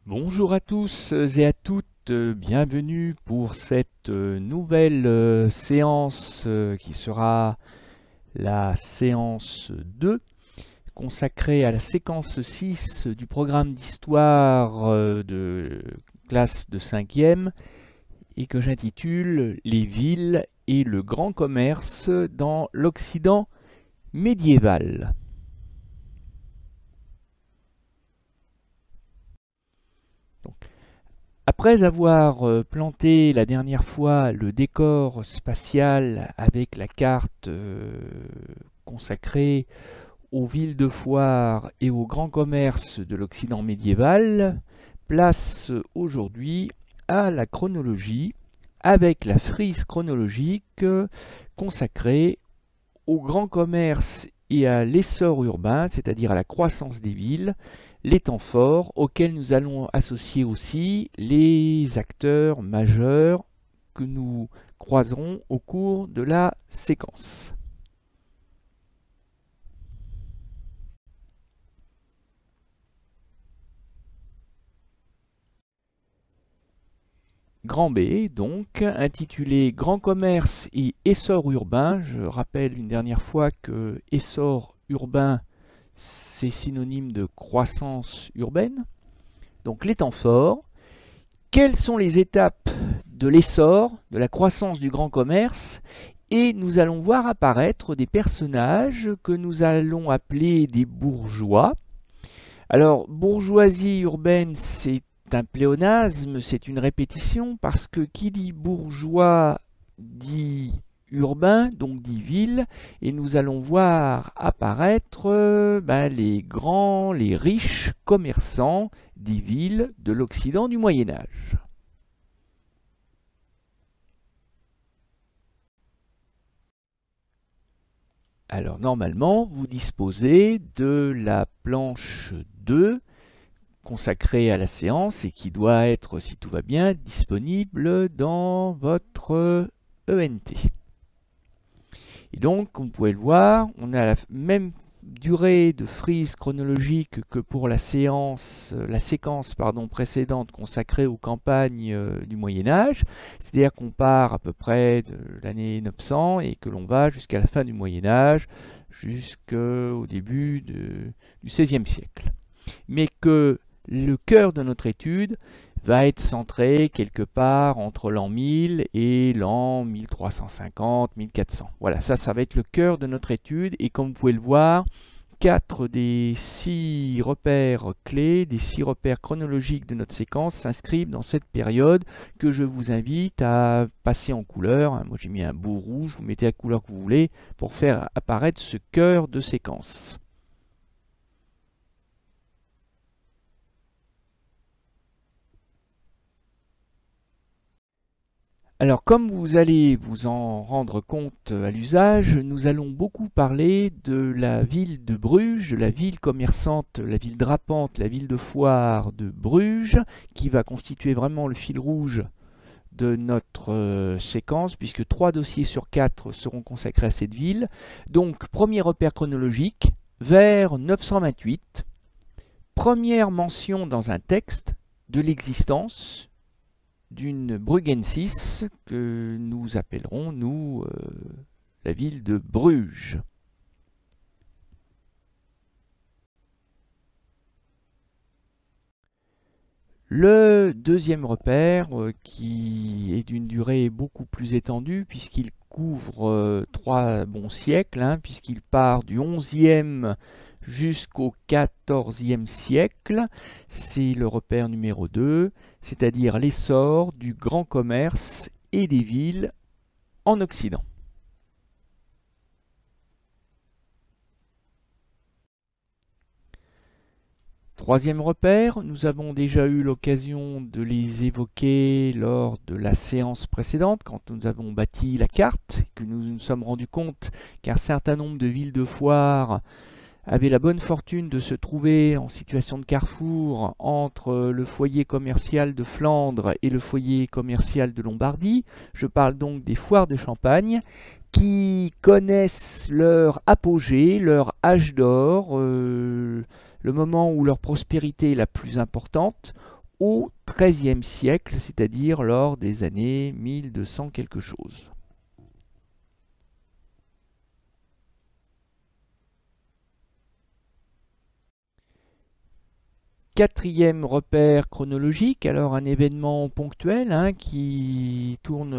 Bonjour à tous et à toutes, bienvenue pour cette nouvelle séance qui sera la séance 2 consacrée à la séquence 6 du programme d'histoire de classe de 5e et que j'intitule Les villes et le grand commerce dans l'Occident médiéval. Après avoir planté la dernière fois le décor spatial avec la carte consacrée aux villes de foire et au grand commerce de l'Occident médiéval, place aujourd'hui à la chronologie avec la frise chronologique consacrée au grand commerce et à l'essor urbain, c'est-à-dire à la croissance des villes, les temps forts auxquels nous allons associer aussi les acteurs majeurs que nous croiserons au cours de la séquence. Grand B, donc, intitulé Grand commerce et essor urbain. Je rappelle une dernière fois que essor urbain, c'est synonyme de croissance urbaine. Donc les temps forts. Quelles sont les étapes de l'essor, de la croissance du grand commerce? Et nous allons voir apparaître des personnages que nous allons appeler des bourgeois. Alors, bourgeoisie urbaine, c'est un pléonasme, c'est une répétition, parce que qui dit bourgeois dit urbain, donc dit ville, et nous allons voir apparaître les grands, les riches commerçants des villes de l'Occident du Moyen-Âge. Alors normalement, vous disposez de la planche 2 consacrée à la séance et qui doit être, si tout va bien, disponible dans votre ENT. Et donc, comme vous pouvez le voir, on a la même durée de frise chronologique que pour la séquence précédente consacrée aux campagnes du Moyen-Âge. C'est-à-dire qu'on part à peu près de l'année 900 et que l'on va jusqu'à la fin du Moyen-Âge, jusqu'au début du XVIe siècle. Mais que le cœur de notre étude va être centré quelque part entre l'an 1000 et l'an 1350-1400. Voilà, ça va être le cœur de notre étude et comme vous pouvez le voir, 4 des 6 repères clés, des 6 repères chronologiques de notre séquence s'inscrivent dans cette période que je vous invite à passer en couleur. Moi j'ai mis un bout rouge, vous mettez la couleur que vous voulez pour faire apparaître ce cœur de séquence. Alors, comme vous allez vous en rendre compte à l'usage, nous allons beaucoup parler de la ville de Bruges, de la ville commerçante, la ville drapante, la ville de foire de Bruges, qui va constituer vraiment le fil rouge de notre séquence, puisque 3 dossiers sur 4 seront consacrés à cette ville. Donc, premier repère chronologique, vers 928, première mention dans un texte de l'existence d'une Brugensis que nous appellerons, nous, la ville de Bruges. Le deuxième repère, qui est d'une durée beaucoup plus étendue, puisqu'il couvre 3 bons siècles, puisqu'il part du 11e jusqu'au 14e siècle, c'est le repère numéro 2, c'est-à-dire l'essor du grand commerce et des villes en Occident. Troisième repère, nous avons déjà eu l'occasion de les évoquer lors de la séance précédente, quand nous avons bâti la carte, que nous nous sommes rendus compte qu'un certain nombre de villes de foire avaient la bonne fortune de se trouver en situation de carrefour entre le foyer commercial de Flandre et le foyer commercial de Lombardie. Je parle donc des foires de Champagne qui connaissent leur apogée, leur âge d'or, le moment où leur prospérité est la plus importante, au XIIIe siècle, c'est-à-dire lors des années 1200 quelque chose. Quatrième repère chronologique, alors un événement ponctuel qui tourne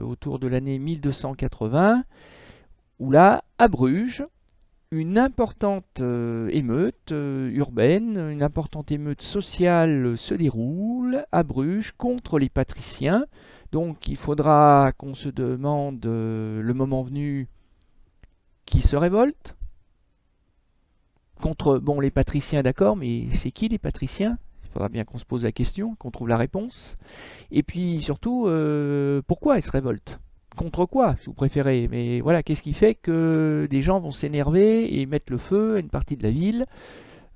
autour de l'année 1280, où là, à Bruges, une importante émeute urbaine, une importante émeute sociale se déroule à Bruges contre les patriciens. Donc il faudra qu'on se demande le moment venu qui se révolte. Contre, bon, les patriciens, d'accord, mais c'est qui les patriciens? Il faudra bien qu'on se pose la question, qu'on trouve la réponse. Et puis surtout, pourquoi ils se révoltent? Contre quoi, si vous préférez? Mais voilà, qu'est-ce qui fait que des gens vont s'énerver et mettre le feu à une partie de la ville?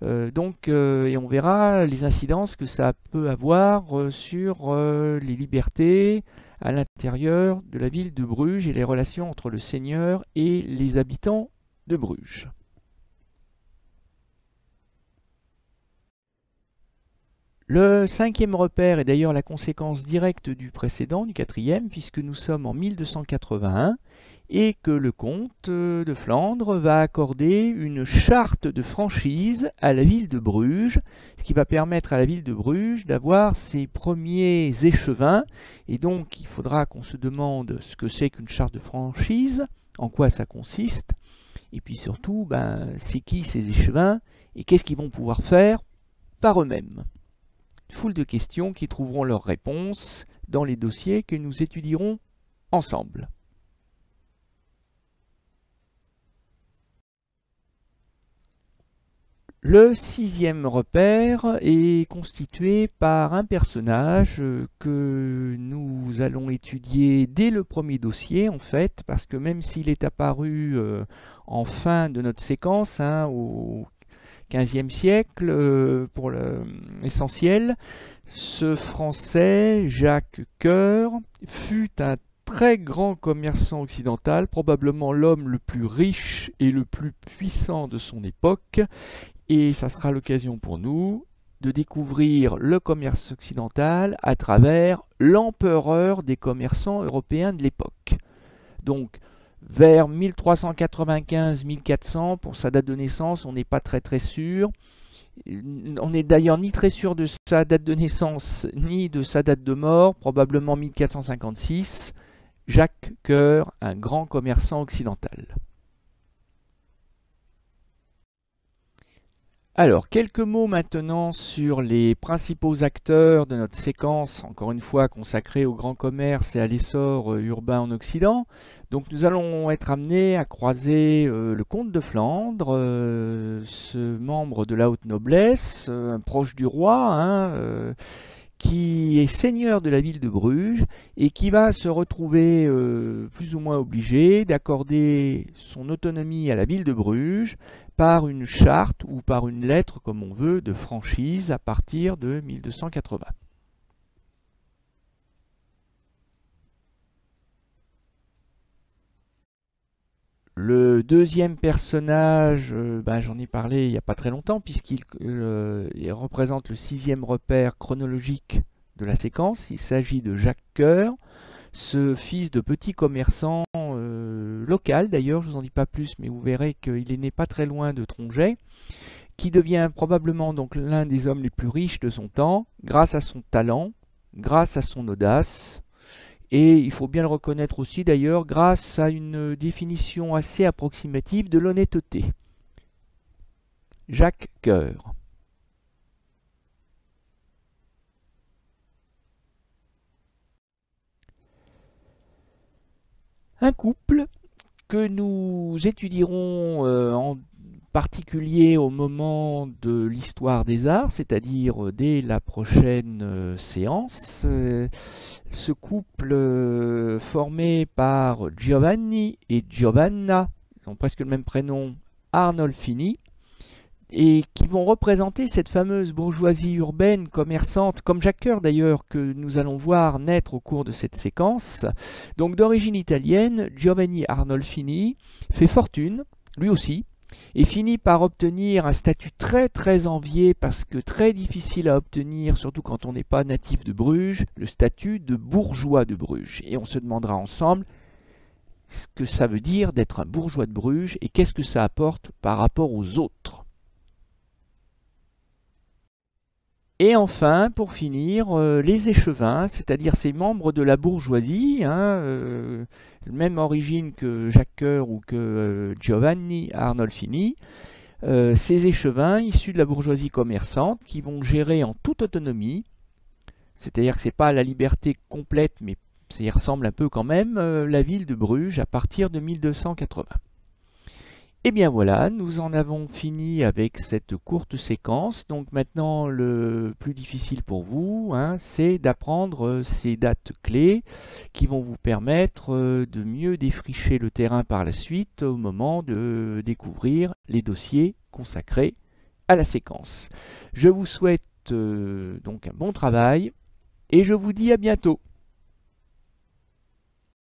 Et on verra les incidences que ça peut avoir sur les libertés à l'intérieur de la ville de Bruges et les relations entre le seigneur et les habitants de Bruges. Le cinquième repère est d'ailleurs la conséquence directe du précédent, du quatrième, puisque nous sommes en 1281 et que le comte de Flandre va accorder une charte de franchise à la ville de Bruges, ce qui va permettre à la ville de Bruges d'avoir ses premiers échevins. Et donc il faudra qu'on se demande ce que c'est qu'une charte de franchise, en quoi ça consiste, et puis surtout, c'est qui ces échevins et qu'est-ce qu'ils vont pouvoir faire par eux-mêmes. Foule de questions qui trouveront leurs réponses dans les dossiers que nous étudierons ensemble. Le sixième repère est constitué par un personnage que nous allons étudier dès le premier dossier, en fait, parce que même s'il est apparu en fin de notre séquence, au XVe siècle, pour l'essentiel, ce Français, Jacques Coeur, fut un très grand commerçant occidental, probablement l'homme le plus riche et le plus puissant de son époque, et ça sera l'occasion pour nous de découvrir le commerce occidental à travers l'empereur des commerçants européens de l'époque. Donc, vers 1395-1400, pour sa date de naissance, on n'est pas très sûr. On n'est d'ailleurs ni très sûr de sa date de naissance, ni de sa date de mort, probablement 1456. Jacques Coeur, un grand commerçant occidental. Alors, quelques mots maintenant sur les principaux acteurs de notre séquence, encore une fois consacrée au grand commerce et à l'essor urbain en Occident. Donc nous allons être amenés à croiser le comte de Flandre, ce membre de la haute noblesse, proche du roi, qui est seigneur de la ville de Bruges et qui va se retrouver plus ou moins obligé d'accorder son autonomie à la ville de Bruges par une charte ou par une lettre, comme on veut, de franchise à partir de 1280. Le deuxième personnage, j'en ai parlé il n'y a pas très longtemps, puisqu'il représente le sixième repère chronologique de la séquence. Il s'agit de Jacques Coeur, ce fils de petit commerçant local, d'ailleurs, je ne vous en dis pas plus, mais vous verrez qu'il est né pas très loin de Tronget, qui devient probablement donc l'un des hommes les plus riches de son temps, grâce à son talent, grâce à son audace, et il faut bien le reconnaître aussi d'ailleurs, grâce à une définition assez approximative de l'honnêteté. Jacques Coeur. Un couple que nous étudierons en particulier au moment de l'histoire des arts, c'est-à-dire dès la prochaine séance. Ce couple formé par Giovanni et Giovanna, ils ont presque le même prénom, Arnolfini, et qui vont représenter cette fameuse bourgeoisie urbaine commerçante, comme Jacques Coeur d'ailleurs, que nous allons voir naître au cours de cette séquence. Donc d'origine italienne, Giovanni Arnolfini fait fortune, lui aussi, et finit par obtenir un statut très envié, parce que très difficile à obtenir, surtout quand on n'est pas natif de Bruges, le statut de bourgeois de Bruges. Et on se demandera ensemble ce que ça veut dire d'être un bourgeois de Bruges et qu'est-ce que ça apporte par rapport aux autres. Et enfin, pour finir, les échevins, c'est-à-dire ces membres de la bourgeoisie, même origine que Jacques Coeur ou que Giovanni Arnolfini, ces échevins issus de la bourgeoisie commerçante qui vont gérer en toute autonomie, c'est-à-dire que ce n'est pas la liberté complète, mais ça y ressemble un peu quand même, la ville de Bruges à partir de 1280. Et bien voilà, nous en avons fini avec cette courte séquence. Donc maintenant, le plus difficile pour vous, c'est d'apprendre ces dates clés qui vont vous permettre de mieux défricher le terrain par la suite au moment de découvrir les dossiers consacrés à la séquence. Je vous souhaite donc un bon travail et je vous dis à bientôt.